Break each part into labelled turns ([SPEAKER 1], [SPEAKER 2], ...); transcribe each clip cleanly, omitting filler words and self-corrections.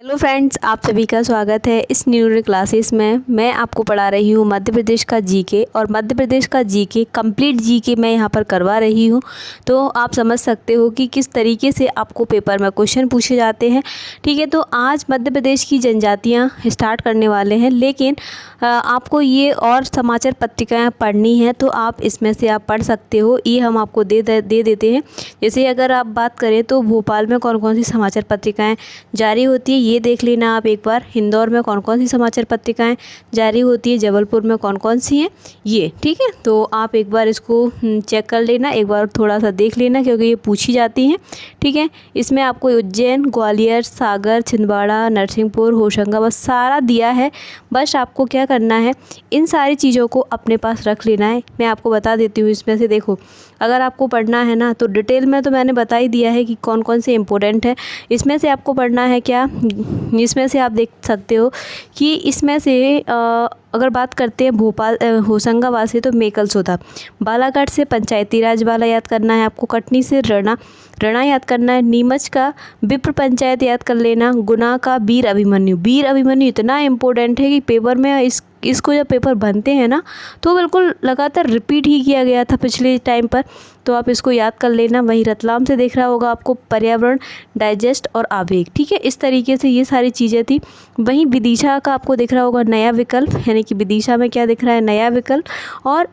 [SPEAKER 1] Hello friends, आप सभी का स्वागत है इस न्यू क्लासेस में। मैं आपको पढ़ा रही हूँ मध्य प्रदेश का जीके और मध्य प्रदेश का जीके कंप्लीट जीके मैं यहाँ पर करवा रही हूँ। तो आप समझ सकते हो कि किस तरीके से आपको पेपर में क्वेश्चन पूछे जाते हैं। ठीक है, तो आज मध्य प्रदेश की जनजातियाँ स्टार्ट करने वाले हैं, लेकिन आपको ये और समाचार पत्रिकाएँ पढ़नी है तो आप इसमें से आप पढ़ सकते हो। ये हम आपको दे देते हैं। जैसे अगर आप बात करें तो भोपाल में कौन कौन सी समाचार पत्रिकाएँ जारी होती है ये देख लेना आप एक बार। इंदौर में कौन कौन सी समाचार पत्रिकाएं जारी होती है, जबलपुर में कौन कौन सी हैं ये। ठीक है, तो आप एक बार इसको चेक कर लेना, एक बार थोड़ा सा देख लेना क्योंकि ये पूछी जाती हैं। ठीक है, इसमें आपको उज्जैन, ग्वालियर, सागर, छिंदवाड़ा, नरसिंहपुर, होशंगाबाद सारा दिया है। बस आपको क्या करना है, इन सारी चीज़ों को अपने पास रख लेना है। मैं आपको बता देती हूँ इसमें से। देखो, अगर आपको पढ़ना है ना तो डिटेल में तो मैंने बता ही दिया है कि कौन कौन से इम्पोर्टेंट है। इसमें से आपको पढ़ना है क्या, इसमें से आप देख सकते हो कि इसमें से अगर बात करते हैं भोपाल होशंगाबाद से तो मेकल सोधा, बालाघाट से पंचायती राज वाला याद करना है आपको, कटनी से रणा याद करना है, नीमच का विप्र पंचायत याद कर लेना, गुना का वीर अभिमन्यु इतना इम्पोर्टेंट है कि पेपर में इसको जब पेपर बनते हैं ना तो बिल्कुल लगातार रिपीट ही किया गया था पिछले टाइम पर, तो आप इसको याद कर लेना। वहीं रतलाम से देख रहा होगा आपको पर्यावरण, डाइजेस्ट और आवेग। ठीक है, इस तरीके से ये सारी चीज़ें थी। वहीं विदिशा का आपको दिख रहा होगा नया विकल्प, यानी कि विदिशा में क्या दिख रहा है, नया विकल्प और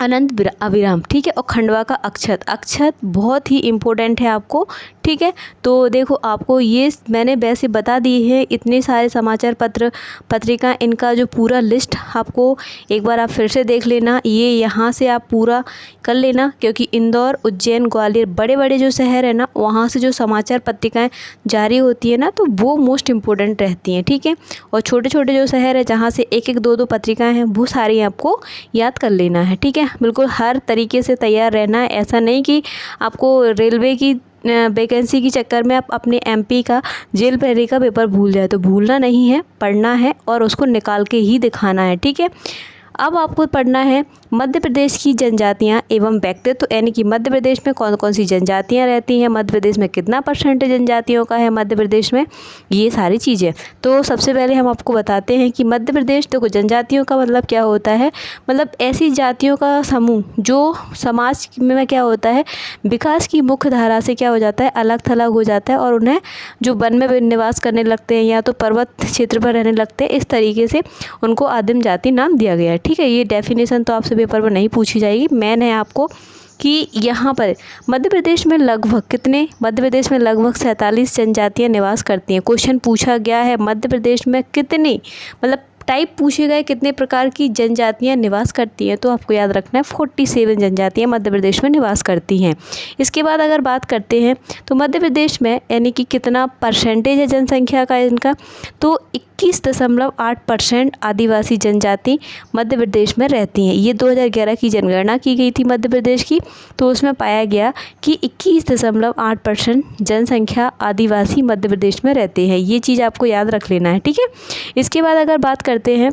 [SPEAKER 1] अनंत अविराम। ठीक है, और खंडवा का अक्षत बहुत ही इम्पोर्टेंट है आपको। ठीक है, तो देखो आपको ये मैंने वैसे बता दी है इतने सारे समाचार पत्रिका, इनका जो पूरा लिस्ट आपको एक बार आप फिर से देख लेना। ये यहाँ से आप पूरा कर लेना क्योंकि इंदौर, उज्जैन, ग्वालियर बड़े बड़े जो शहर है ना वहाँ से जो समाचार पत्रिकाएँ जारी होती है ना तो वो मोस्ट इम्पोर्टेंट रहती हैं। ठीक है, और छोटे छोटे जो शहर है जहाँ से एक एक दो दो पत्रिकाएँ हैं वो सारी आपको याद कर लेना है। ठीक है, बिल्कुल हर तरीके से तैयार रहना है। ऐसा नहीं कि आपको रेलवे की वैकेंसी के चक्कर में आप अपने एमपी का जेल प्रहरी का पेपर भूल जाए, तो भूलना नहीं है, पढ़ना है और उसको निकाल के ही दिखाना है। ठीक है, अब आपको पढ़ना है मध्य प्रदेश की जनजातियां एवं व्यक्तित्व, यानी कि मध्य प्रदेश में कौन कौन सी जनजातियां रहती हैं, मध्य प्रदेश में कितना परसेंटेज जनजातियों का है मध्य प्रदेश में, ये सारी चीज़ें। तो सबसे पहले हम आपको बताते हैं कि मध्य प्रदेश, देखो जनजातियों का मतलब क्या होता है, मतलब ऐसी जातियों का समूह जो समाज में क्या होता है, विकास की मुख्य धारा से क्या हो जाता है, अलग थलग हो जाता है और उन्हें जो वन में निवास करने लगते हैं या तो पर्वत क्षेत्र पर रहने लगते हैं, इस तरीके से उनको आदिम जाति नाम दिया गया है। ठीक है, ये डेफिनेशन तो आपसे पेपर में नहीं पूछी जाएगी, मैंने आपको कि यहाँ पर मध्य प्रदेश में लगभग 47 जनजातियाँ निवास करती हैं। क्वेश्चन पूछा गया है मध्य प्रदेश में कितनी, मतलब टाइप पूछे गए कितने प्रकार की जनजातियाँ निवास करती हैं, तो आपको याद रखना है 47 जनजातियाँ मध्य प्रदेश में निवास करती हैं। इसके बाद अगर बात करते हैं तो मध्य प्रदेश में यानी कि कितना परसेंटेज है जनसंख्या का इनका, तो 21.8% आदिवासी जनजाति मध्य प्रदेश में रहती हैं। ये 2011 की जनगणना की गई थी मध्य प्रदेश की, तो उसमें पाया गया कि 21.8% जनसंख्या आदिवासी मध्य प्रदेश में रहते हैं। ये चीज़ आपको याद रख लेना है। ठीक है, इसके बाद अगर बात करते हैं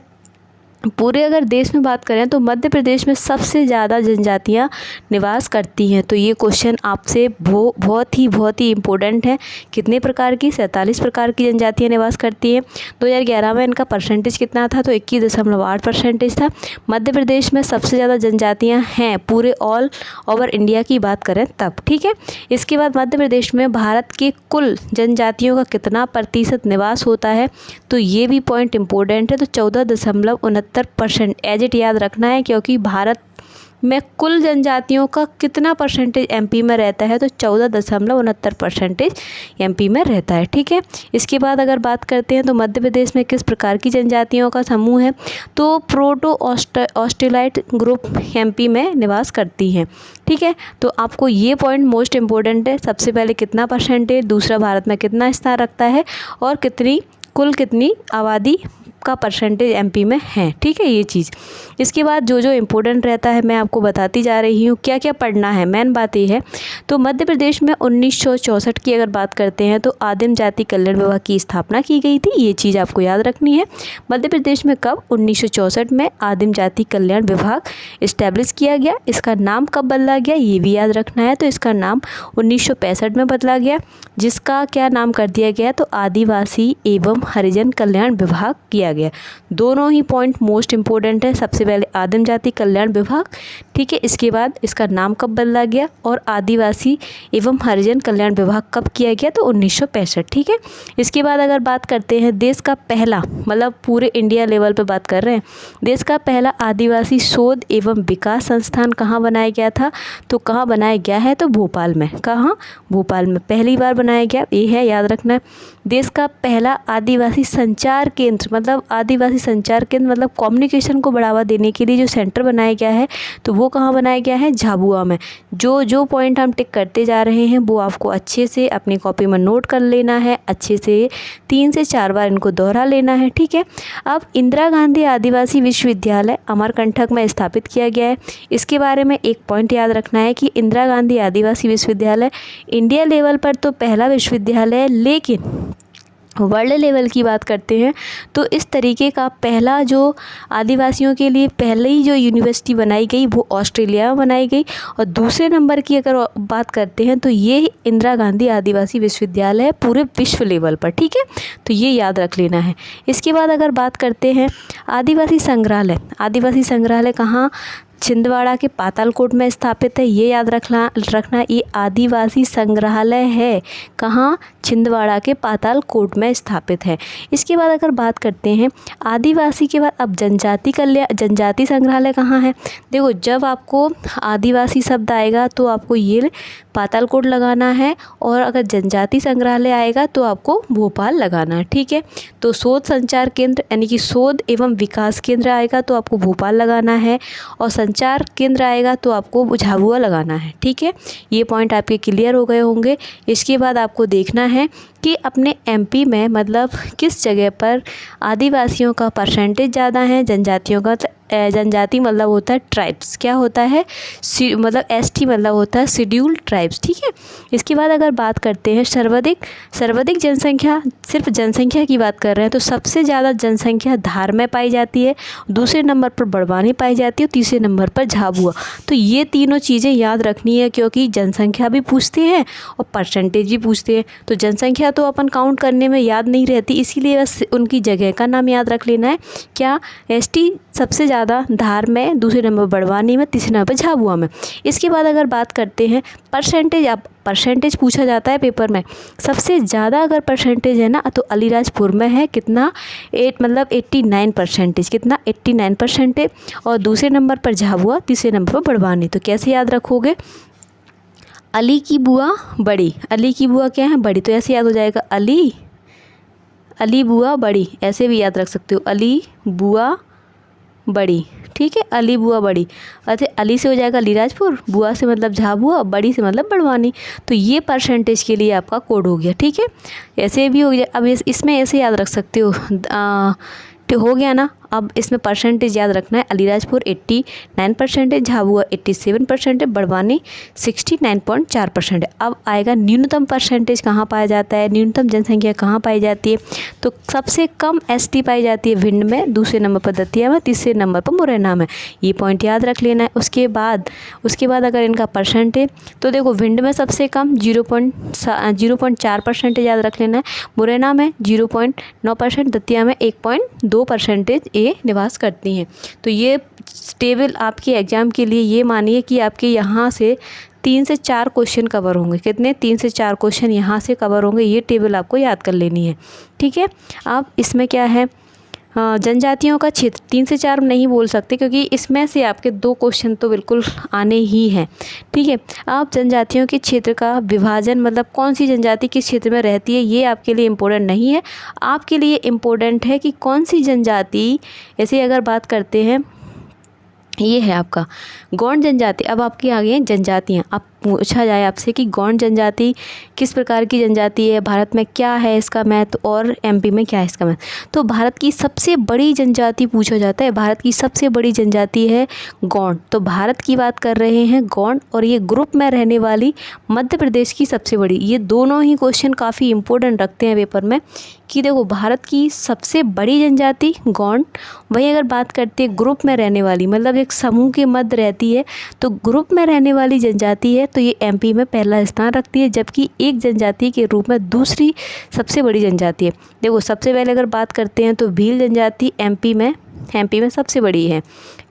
[SPEAKER 1] पूरे अगर देश में बात करें तो मध्य प्रदेश में सबसे ज़्यादा जनजातियाँ निवास करती हैं। तो ये क्वेश्चन आपसे बहुत ही इम्पोर्टेंट है। कितने प्रकार की, 47 प्रकार की जनजातियाँ निवास करती हैं। 2011 में इनका परसेंटेज कितना था, तो 21.8% था। मध्य प्रदेश में सबसे ज़्यादा जनजातियाँ हैं पूरे ऑल ओवर इंडिया की बात करें तब। ठीक है, इसके बाद मध्य प्रदेश में भारत के कुल जनजातियों का कितना प्रतिशत निवास होता है, तो ये भी पॉइंट इम्पोर्टेंट है। तो 14.69% एज इट याद रखना है क्योंकि भारत में कुल जनजातियों का कितना परसेंटेज एमपी में रहता है, तो 14.69% एमपी में रहता है। ठीक है, इसके बाद अगर बात करते हैं तो मध्य प्रदेश में किस प्रकार की जनजातियों का समूह है, तो प्रोटो ऑस्ट्रेलाइट ग्रुप एमपी में निवास करती हैं। ठीक है, तो आपको ये पॉइंट मोस्ट इम्पोर्टेंट है। सबसे पहले कितना परसेंटेज, दूसरा भारत में कितना स्थान रखता है और कितनी आबादी का परसेंटेज एमपी में है। ठीक है, ये चीज़। इसके बाद जो जो इम्पोर्टेंट रहता है मैं आपको बताती जा रही हूँ, क्या क्या पढ़ना है, मेन बात ये है। तो मध्य प्रदेश में 1964 की अगर बात करते हैं तो आदिम जाति कल्याण विभाग की स्थापना की गई थी, ये चीज़ आपको याद रखनी है। मध्य प्रदेश में कब? 1964 में आदिम जाति कल्याण विभाग इस्टेब्लिश किया गया। इसका नाम कब बदला गया, ये भी याद रखना है। तो इसका नाम 1965 में बदला गया, जिसका क्या नाम कर दिया गया, तो आदिवासी एवं हरिजन कल्याण विभाग किया गया। दोनों ही पॉइंट मोस्ट इम्पोर्टेंट है। सबसे पहले आदिम जाति कल्याण विभाग, ठीक है, इसके बाद इसका नाम कब बदला गया, और आदिवासी एवं हरिजन कल्याण विभाग कब किया गया, तो 1965। ठीक है, इसके बाद अगर बात करते हैं देश का पहला, मतलब पूरे इंडिया लेवल पे बात कर रहे हैं, देश का पहला आदिवासी शोध एवं विकास संस्थान कहाँ बनाया गया था, तो कहाँ बनाया गया है, तो भोपाल में। कहाँ? भोपाल में पहली बार बनाया गया, ये है, याद रखना है। देश का पहला आदिवासी संचार केंद्र, मतलब आदिवासी संचार केंद्र मतलब कम्युनिकेशन को बढ़ावा देने के लिए जो सेंटर बनाया गया है, तो वो कहाँ बनाया गया है, झाबुआ में। जो जो पॉइंट हम टिक करते जा रहे हैं वो आपको अच्छे से अपनी कॉपी में नोट कर लेना है, अच्छे से 3 से 4 बार इनको दोहरा लेना है। ठीक है, अब इंदिरा गांधी आदिवासी विश्वविद्यालय अमरकंटक में स्थापित किया गया है। इसके बारे में एक पॉइंट याद रखना है कि इंदिरा गांधी आदिवासी विश्वविद्यालय इंडिया लेवल पर तो पहला विश्वविद्यालय है, लेकिन वर्ल्ड लेवल की बात करते हैं तो इस तरीके का पहला जो आदिवासियों के लिए पहले ही जो यूनिवर्सिटी बनाई गई वो ऑस्ट्रेलिया में बनाई गई। और दूसरे नंबर की अगर बात करते हैं तो ये इंदिरा गांधी आदिवासी विश्वविद्यालय है पूरे विश्व लेवल पर। ठीक है, तो ये याद रख लेना है। इसके बाद अगर बात करते हैं आदिवासी संग्रहालय कहाँ? छिंदवाड़ा के पातालकोट में स्थापित है, ये याद रखना। ये आदिवासी संग्रहालय है कहाँ? छिंदवाड़ा के पातालकोट में स्थापित है। इसके बाद अगर बात करते हैं आदिवासी के बाद अब जनजाति संग्रहालय कहाँ है? देखो, जब आपको आदिवासी शब्द आएगा तो आपको ये पातालकोट लगाना है, और अगर जनजाति संग्रहालय आएगा तो आपको भोपाल लगाना है। ठीक है, तो शोध संचार केंद्र यानी कि शोध एवं विकास केंद्र आएगा तो आपको भोपाल लगाना है, और संचार केंद्र आएगा तो आपको झाबुआ लगाना है। ठीक है, ये पॉइंट आपके क्लियर हो गए होंगे। इसके बाद आपको देखना है कि अपने एमपी में मतलब किस जगह पर आदिवासियों का परसेंटेज ज़्यादा है, जनजातियों का। जनजाति मतलब होता है ट्राइब्स, क्या होता है, मतलब एसटी मतलब होता है शेड्यूल्ड ट्राइब्स। ठीक है, इसके बाद अगर बात करते हैं सर्वाधिक जनसंख्या, सिर्फ जनसंख्या की बात कर रहे हैं तो सबसे ज़्यादा जनसंख्या धार में पाई जाती है, दूसरे नंबर पर बड़वानी पाई जाती है, तीसरे नंबर पर झाबुआ। तो ये तीनों चीज़ें याद रखनी है, क्योंकि जनसंख्या भी पूछते हैं और परसेंटेज भी पूछते हैं। तो जनसंख्या तो अपन काउंट करने में याद नहीं रहती, इसीलिए बस उनकी जगह का नाम याद रख लेना है। क्या? एसटी सबसे ज़्यादा धार में, दूसरे नंबर बड़वानी में, तीसरे नंबर झाबुआ में। इसके बाद अगर बात करते हैं परसेंटेज, अब परसेंटेज पूछा जाता है पेपर में। सबसे ज़्यादा अगर परसेंटेज है ना तो अलीराजपुर में है, कितना? 89%। कितना? 89%। और दूसरे नंबर पर झाबुआ, तीसरे नंबर पर बड़वानी। तो कैसे याद रखोगे? अली की बुआ बड़ी, अली की बुआ क्या है? बड़ी। तो ऐसे याद हो जाएगा अली बुआ बड़ी, ऐसे भी याद रख सकते हो, अली बुआ बड़ी। ठीक है, अली बुआ बड़ी। अच्छा, अली से हो जाएगा अलीराजपुर, बुआ से मतलब झाबुआ, बड़ी से मतलब बड़वानी। तो ये परसेंटेज के लिए आपका कोड हो गया। ठीक है, ऐसे भी हो गया। अब इसमें ऐसे याद रख सकते हो गया ना। अब इसमें परसेंटेज याद रखना है, अलीराजपुर 89%, झाबुआ 87%, बड़वानी 69.4%। अब आएगा न्यूनतम परसेंटेज कहाँ पाया जाता है, न्यूनतम जनसंख्या कहाँ पाई जाती है। तो सबसे कम एसटी पाई जाती है भिंड में, दूसरे नंबर पर दतिया में, तीसरे नंबर पर मुरैना में। ये पॉइंट याद रख लेना है। उसके बाद अगर इनका परसेंटेज, तो देखो भिंड में सबसे कम 0.4% याद रख लेना है, मुरैना में 0.9%, दतिया में 1.2% ये निवास करती हैं। तो ये टेबल आपके एग्ज़ाम के लिए ये मानिए कि आपके यहाँ से 3 से 4 क्वेश्चन कवर होंगे। कितने? 3 से 4 क्वेश्चन यहाँ से कवर होंगे। ये टेबल आपको याद कर लेनी है। ठीक है, अब इसमें क्या है, जनजातियों का क्षेत्र 3 से 4 नहीं बोल सकते, क्योंकि इसमें से आपके 2 क्वेश्चन तो बिल्कुल आने ही हैं। ठीक है, आप जनजातियों के क्षेत्र का विभाजन, मतलब कौन सी जनजाति किस क्षेत्र में रहती है, ये आपके लिए इम्पोर्टेंट नहीं है। आपके लिए इम्पोर्टेंट है कि कौन सी जनजाति, ऐसे अगर बात करते हैं, ये है आपका गौंड जनजाति। अब आपकी आ गई हैं जनजातियाँ। अब पूछा जाए आपसे कि गौंड जनजाति किस प्रकार की जनजाति है, भारत में क्या है इसका महत्व और एमपी में क्या है इसका महत्व। तो भारत की सबसे बड़ी जनजाति पूछा जाता है, भारत की सबसे बड़ी जनजाति है गौंड। तो भारत की बात कर रहे हैं गौंड, और ये ग्रुप में रहने वाली मध्य प्रदेश की सबसे बड़ी। ये दोनों ही क्वेश्चन काफ़ी इंपॉर्टेंट रखते हैं पेपर में कि देखो भारत की सबसे बड़ी जनजाति गौंड, वहीं अगर बात करते हैं ग्रुप में रहने वाली, मतलब एक समूह के मध्य रहती है, तो ग्रुप में रहने वाली जनजाति है तो ये एमपी में पहला स्थान रखती है, जबकि एक जनजाति के रूप में दूसरी सबसे बड़ी जनजाति है। देखो सबसे पहले अगर बात करते हैं तो भील जनजाति एमपी में सबसे बड़ी है।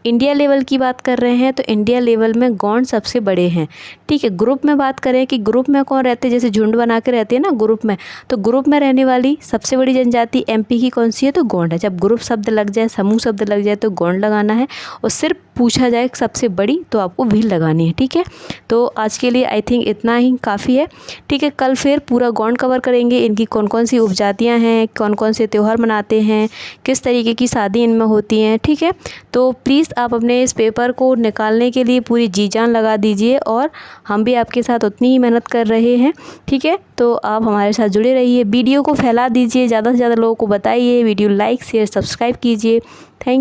[SPEAKER 1] इंडिया लेवल की बात कर रहे हैं तो इंडिया लेवल में गौंड सबसे बड़े हैं, ठीक है। ग्रुप में बात करें कि ग्रुप में कौन रहते हैं, जैसे झुंड बना के रहते हैं ना ग्रुप में, तो ग्रुप में रहने वाली सबसे बड़ी जनजाति एमपी की कौन सी है, तो गौंड है। जब ग्रुप शब्द लग जाए, समूह शब्द लग जाए तो गौंड लगाना है, और सिर्फ पूछा जाए सबसे बड़ी तो आपको भील लगानी है, ठीक है। तो आज के लिए आई थिंक इतना ही काफ़ी है, ठीक है। कल फिर पूरा गौंड कवर करेंगे, इनकी कौन कौन सी उपजातियाँ हैं, कौन कौन से त्यौहार मनाते हैं, किस तरीके की शादी इनमें होती हैं, ठीक है। तो प्लीज़ आप अपने इस पेपर को निकालने के लिए पूरी जी जान लगा दीजिए, और हम भी आपके साथ उतनी ही मेहनत कर रहे हैं, ठीक है। तो आप हमारे साथ जुड़े रहिए, वीडियो को फैला दीजिए, ज़्यादा से ज़्यादा लोगों को बताइए, वीडियो लाइक शेयर सब्सक्राइब कीजिए। थैंक